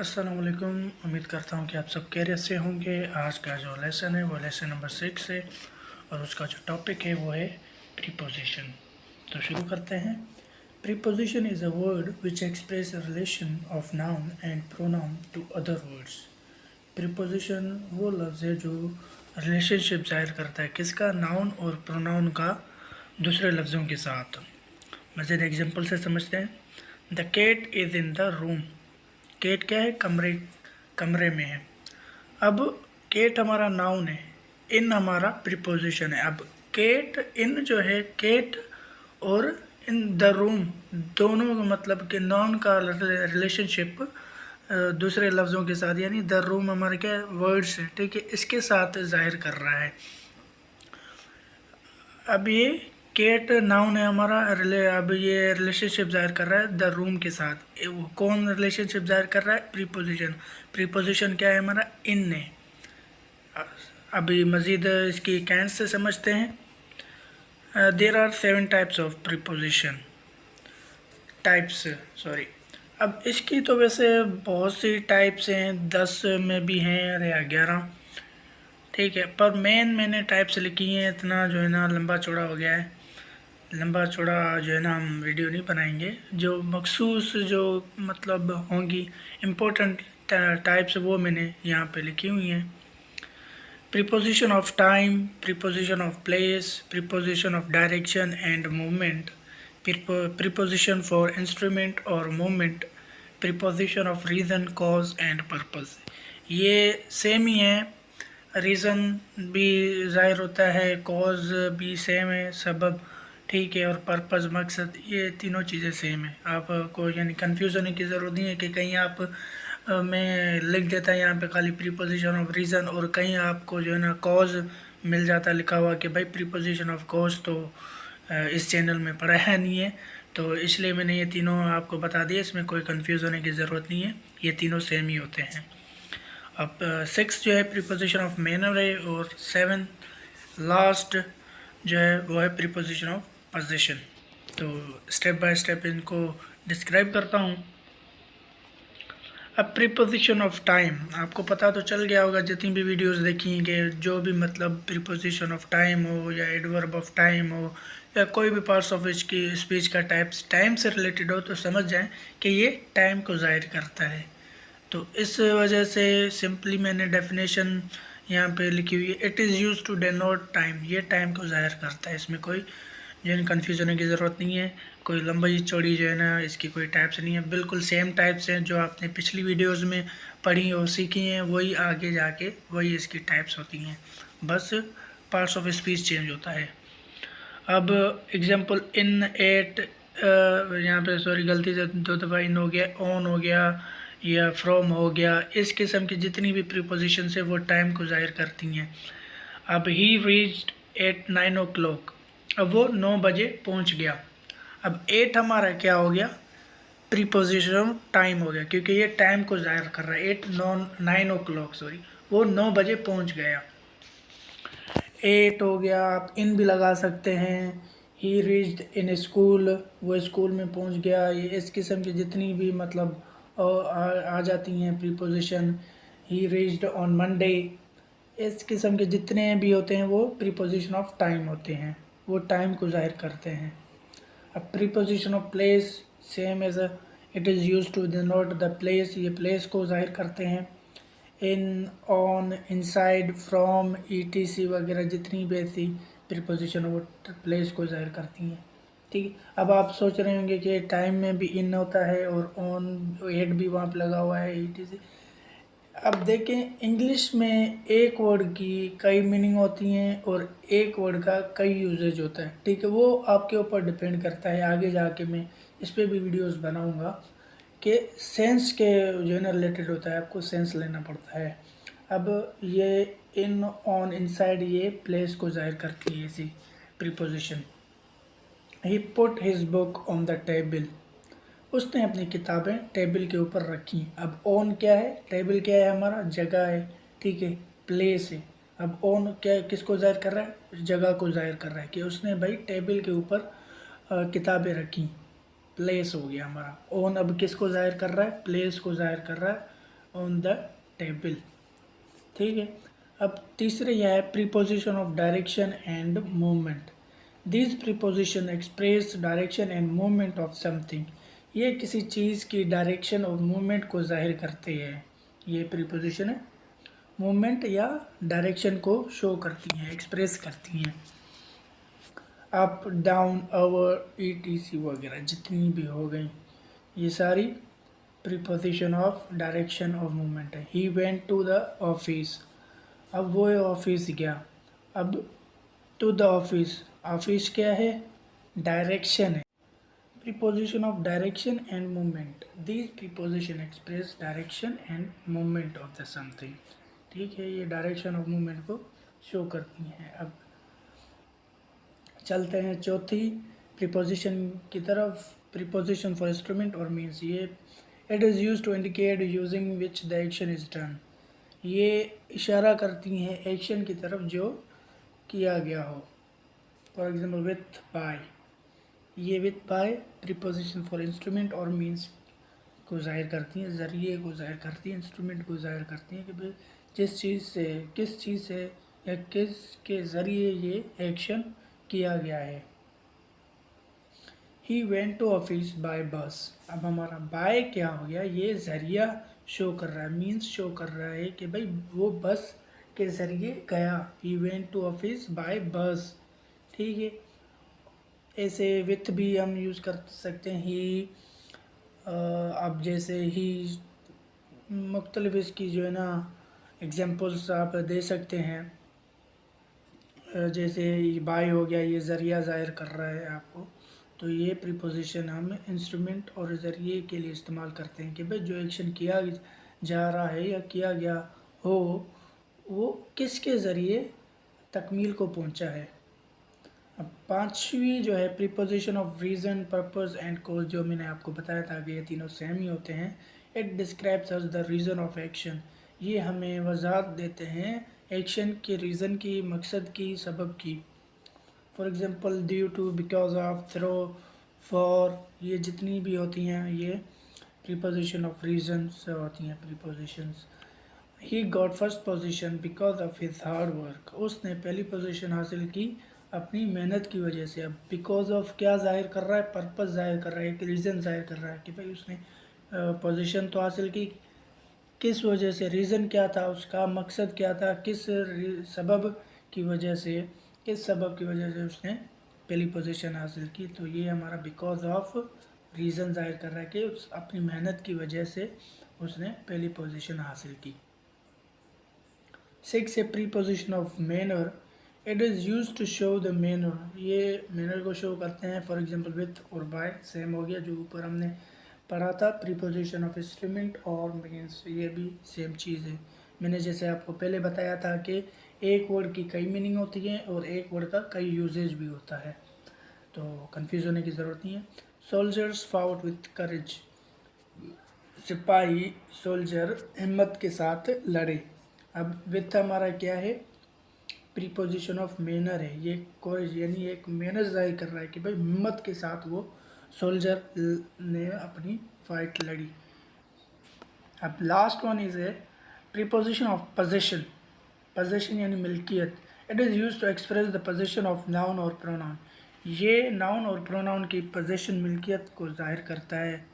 अस्सलाम वालेकुम। उम्मीद करता हूँ कि आप सब खैरियत से होंगे। आज का जो लेसन है वो लेसन नंबर 6 है और उसका जो टॉपिक है वो है प्रीपोजिशन। तो शुरू करते हैं। Preposition is a word which express a relation of noun and pronoun to other words. Preposition वो लफ्ज़ है जो रिलेशनशिप जाहिर करता है किसका, नाउन और प्रोनाउन का दूसरे लफ्ज़ों के साथ। मज़ीद एग्जांपल से समझते हैं। The cat is in the room. Cat क्या है, कमरे में है। अब केट हमारा नाउन है, इन हमारा प्रीपोजिशन है। अब केट इन जो है, केट और इन द रूम दोनों का मतलब कि नाउन का रिलेशनशिप दूसरे लफ्ज़ों के साथ, यानी द रूम हमारे क्या वर्ड्स है, ठीक है, इसके साथ जाहिर कर रहा है। अब ये केट नाउन है हमारा, अब ये रिलेशनशिप जाहिर कर रहा है द रूम के साथ। वो कौन रिलेशनशिप जाहिर कर रहा है, प्रीपोजिशन। प्रीपोजिशन क्या है हमारा, इन ने। अभी मज़ीद इसकी कैंस से समझते हैं। There are 7 types of preposition, types sorry. अब इसकी तो वैसे बहुत सी टाइप्स हैं, 10 में भी हैं या 11, ठीक है, पर मैंने टाइप्स लिखी हैं। इतना जो है ना लंबा चौड़ा हो गया है, लंबा चौड़ा जो है ना हम वीडियो नहीं बनाएंगे। जो मखसूस जो मतलब होंगी इम्पोर्टेंट टाइप्स वो मैंने यहाँ पे लिखी हुई हैं। Preposition of time, preposition of place, preposition of direction and movement, preposition for instrument और movement, preposition of reason, cause and purpose. ये सेम ही है, रीज़न भी ज़ाहिर होता है, कॉज भी सेम है, सबब, ठीक है, और पर्पस मकसद, ये तीनों चीज़ें सेम है। आपको यानी कंफ्यूज होने की ज़रूरत नहीं है कि कहीं आप मैं लिख देता यहाँ पे खाली प्रीपोजिशन ऑफ रीज़न और कहीं आपको जो है ना कॉज मिल जाता लिखा हुआ कि भाई प्रीपोजिशन ऑफ कॉज तो इस चैनल में पढ़ाया नहीं है, तो इसलिए मैंने ये तीनों आपको बता दिए। इसमें कोई कंफ्यूज होने की ज़रूरत नहीं है, ये तीनों सेम ही होते हैं। अब 6 जो है प्रीपोजिशन ऑफ मैनर है, और 7 लास्ट जो है वो है प्रीपोजिशन ऑफ पोजीशन। तो स्टेप बाय स्टेप इनको डिस्क्राइब करता हूँ। अब प्रीपोजिशन ऑफ टाइम, आपको पता तो चल गया होगा जितनी भी वीडियोस देखी हैं कि जो भी मतलब प्रीपोजिशन ऑफ टाइम हो या एडवर्ब ऑफ टाइम हो या कोई भी पार्ट्स ऑफ स्पीच का टाइप्स टाइम से रिलेटेड हो तो समझ जाएं कि ये टाइम को जाहिर करता है। तो इस वजह से सिंपली मैंने डेफिनेशन यहाँ पे लिखी हुई है, it is use to denote time. ये टाइम को जाहिर करता है, इसमें कोई जो है कन्फ्यूज़ होने की ज़रूरत नहीं है। कोई लंबी चौड़ी जो है ना इसकी कोई टाइप्स नहीं है, बिल्कुल सेम टाइप्स हैं जो आपने पिछली वीडियोस में पढ़ी और सीखी हैं, वही आगे जाके वही इसकी टाइप्स होती हैं, बस पार्ट्स ऑफ स्पीच चेंज होता है। अब एग्जांपल इन, एट, यहाँ पे सॉरी गलती से 2 दफ़ा इन हो गया, ऑन हो गया या फ्रॉम हो गया, इस किस्म की जितनी भी प्रीपोजिशन है वो टाइम को जाहिर करती हैं। अब ही रीच्ड एट 9 o'clock, अब वो 9 बजे पहुंच गया। अब 8 हमारा क्या हो गया, प्रीपोजिशन टाइम हो गया, क्योंकि ये टाइम को जाहिर कर रहा है। 9 o'clock सॉरी, वो 9 बजे पहुंच गया। 8 हो गया, आप इन भी लगा सकते हैं। ही रीच्ड इन स्कूल, वो स्कूल में पहुंच गया। ये इस किस्म की जितनी भी मतलब आ जाती हैं preposition. He reached on Monday, इस किस्म के जितने भी होते हैं वो प्रीपोजिशन ऑफ टाइम होते हैं, वो टाइम को जाहिर करते हैं। अब preposition of place same as it is use to denote the place, ये प्लेस को जाहिर करते हैं। In, on, inside, from, etc वगैरह जितनी भी ऐसी प्रीपोजिशन वो प्लेस को जाहिर करती हैं, ठीक है। अब आप सोच रहे होंगे कि टाइम में भी इन होता है और ऑन, एड भी वहाँ पर लगा हुआ है, ईटीसी। अब देखें, इंग्लिश में एक वर्ड की कई मीनिंग होती हैं और एक वर्ड का कई यूजेज होता है, ठीक है। वो आपके ऊपर डिपेंड करता है, आगे जाके मैं इस पर भी वीडियोस बनाऊंगा कि सेंस के जो है ना रिलेटेड होता है, आपको सेंस लेना पड़ता है। अब ये इन, ऑन, इनसाइड ये प्लेस को जाहिर करती है इसी preposition. He put his book on the table, उसने अपनी किताबें टेबल के ऊपर रखी। अब ऑन क्या है, टेबल क्या है हमारा, जगह है, ठीक है, प्लेस है। अब ऑन क्या किसको जाहिर कर रहा है, जगह को जाहिर कर रहा है कि उसने भाई टेबल के ऊपर किताबें रखी, प्लेस हो गया हमारा। ऑन अब किसको जाहिर कर रहा है, प्लेस को जाहिर कर रहा है, ऑन द टेबल। ठीक है। अब तीसरे यह है preposition of direction and movement. This preposition express direction and movement of something. ये किसी चीज़ की डायरेक्शन और मूवमेंट को जाहिर करते हैं। ये प्रीपोजिशन है, मूवमेंट या डायरेक्शन को शो करती हैं, एक्सप्रेस करती हैं। अप, डाउन, ओवर, ईटीसी वगैरह जितनी भी हो गई, ये सारी प्रीपोजिशन ऑफ डायरेक्शन और मूवमेंट है। He went to the office. अब वो ऑफिस गया। अब टू द ऑफिस, ऑफिस क्या है? डायरेक्शन है। Preposition of direction and movement. These preposition express direction and movement of the something. ठीक है, ये डायरेक्शन ऑफ मूवमेंट को शो करती हैं। अब चलते हैं चौथी प्रीपोजिशन की तरफ। प्रीपोजिशन फॉर इंस्ट्रूमेंट और मीन्स। ये it is use to indicate using which the action is done. ये इशारा करती हैं एक्शन की तरफ जो किया गया हो। For example with, by. ये with by preposition for instrument और मीन्स को ज़ाहिर करती हैं, ज़रिए को ज़ाहिर करती हैं, इंस्ट्रूमेंट को ज़ाहिर करती हैं कि भाई जिस चीज़ से, किस चीज़ से या किस के ज़रिए ये एक्शन किया गया है। He went to office by bus. अब हमारा बाय क्या हो गया? ये ज़रिया शो कर रहा है, मीन्स शो कर रहा है कि भाई वो बस के ज़रिए गया। He went to office by bus. ठीक है। ऐसे विथ भी हम यूज़ कर सकते हैं। ही, अब जैसे ही मुख्तलिफ इसकी जो है ना एग्जांपल्स आप दे सकते हैं। जैसे बाय हो गया, ये ज़रिया ज़ाहिर कर रहा है आपको, तो ये प्रीपोजिशन हम इंस्ट्रूमेंट और ज़रिए के लिए इस्तेमाल करते हैं कि भाई जो एक्शन किया जा रहा है या किया गया हो वो किसके ज़रिए तकमील को पहुंचा है। अब पांचवी जो है preposition of reason, purpose and cause, जो मैंने आपको बताया था कि ये तीनों सेम ही होते हैं। It describes us the reason of action. ये हमें वजाहत देते हैं एक्शन के रीज़न की, मकसद की, सबब की। For example due to, because of, through, for, ये जितनी भी होती हैं ये प्रीपोजिशन ऑफ रीज़न से होती हैं prepositions. He got first position because of his hard work. उसने पहली पोजीशन हासिल की अपनी मेहनत की वजह से। अब बिकॉज ऑफ क्या जाहिर कर रहा है? पर्पस जाहिर कर रहा है, एक रीज़न जाहिर कर रहा है कि भाई उसने पोजीशन तो हासिल की, किस वजह से, रीज़न क्या था उसका, मकसद क्या था, किस सबब की वजह से, किस सबब की वजह से उसने पहली पोजीशन हासिल की। तो ये हमारा बिकॉज ऑफ रीज़न जाहिर कर रहा है कि उस अपनी मेहनत की वजह से उसने पहली पोजीशन हासिल की। 6 है preposition of manner. It is use to show the manner. ये मैनर को शो करते हैं। फॉर एग्जांपल विथ और बाय सेम हो गया जो ऊपर हमने पढ़ा था। प्रीपोजिशन ऑफ इंस्ट्रूमेंट और मीन्स, ये भी सेम चीज़ है। मैंने जैसे आपको पहले बताया था कि एक वर्ड की कई मीनिंग होती हैं और एक वर्ड का कई यूजेज भी होता है, तो कंफ्यूज होने की ज़रूरत नहीं है। सोल्जर्स फाउट विथ करेज। सिपाही, सोल्जर हिम्मत के साथ लड़े। अब विथ हमारा क्या है? प्रीपोजिशन ऑफ मैनर है। ये कोरेज यानी एक मैनर जाहिर कर रहा है कि भाई हिम्मत के साथ वो सोल्जर ने अपनी फाइट लड़ी। अब लास्ट वन इज है प्रीपोजिशन ऑफ पोजीशन। पोजीशन यानी मिल्कियत। It is use to express the possession of noun और प्रोनाउन। ये नाउन और प्रोनाउन की पोजीशन, मिल्कियत को जाहिर करता है।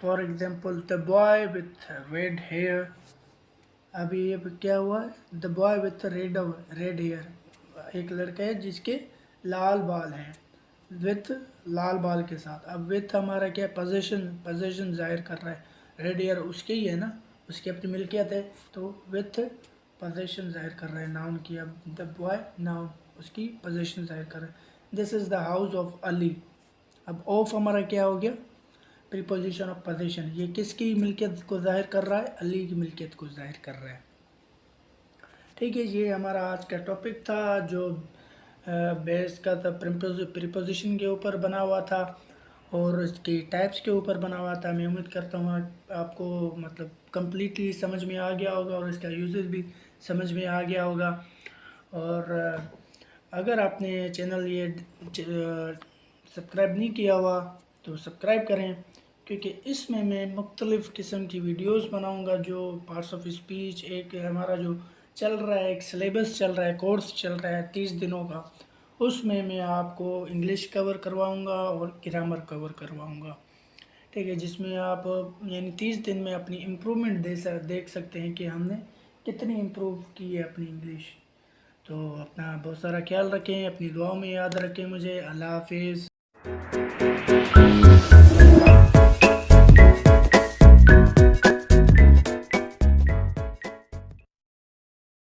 For example the boy with red hair. अभी ये क्या हुआ है? The boy with red hair, एक लड़का है जिसके लाल बाल हैं, विथ लाल बाल के साथ। अब विथ हमारा क्या? पोजीशन जाहिर कर रहा है। रेड हेयर उसके ही है ना, उसकी अपनी मिल्कियत है, तो विथ पोजीशन जाहिर कर रहा है नाउन की। अब द बॉय नाउन, उसकी पोजीशन जाहिर कर रहा है। This is the house of Ali. अब ऑफ हमारा क्या हो गया? Preposition of position. ये किसकी मिल्कियत को जाहिर कर रहा है? अली की मिल्कियत को जाहिर कर रहा है। ठीक है, ये हमारा आज का टॉपिक था जो बेस का था, प्रीपोजिशन के ऊपर बना हुआ था और इसके टाइप्स के ऊपर बना हुआ था। मैं उम्मीद करता हूँ आपको मतलब कंप्लीटली समझ में आ गया होगा और इसका यूजेस भी समझ में आ गया होगा। और अगर आपने चैनल ये सब्सक्राइब नहीं किया हुआ तो सब्सक्राइब करें, क्योंकि इसमें मैं मुख्तलिफ़ किस्म की वीडियोस बनाऊंगा। जो पार्ट्स ऑफ स्पीच, एक हमारा जो चल रहा है, एक सिलेबस चल रहा है, कोर्स चल रहा है 30 दिनों का, उसमें मैं आपको इंग्लिश कवर करवाऊंगा और ग्रामर कवर करवाऊंगा। ठीक है, जिसमें आप यानी 30 दिन में अपनी इम्प्रूवमेंट देख सकते हैं कि हमने कितनी इम्प्रूव की है अपनी इंग्लिश। तो अपना बहुत सारा ख्याल रखें, अपनी दुआओं में याद रखें मुझे। अल्लाह हाफिज़।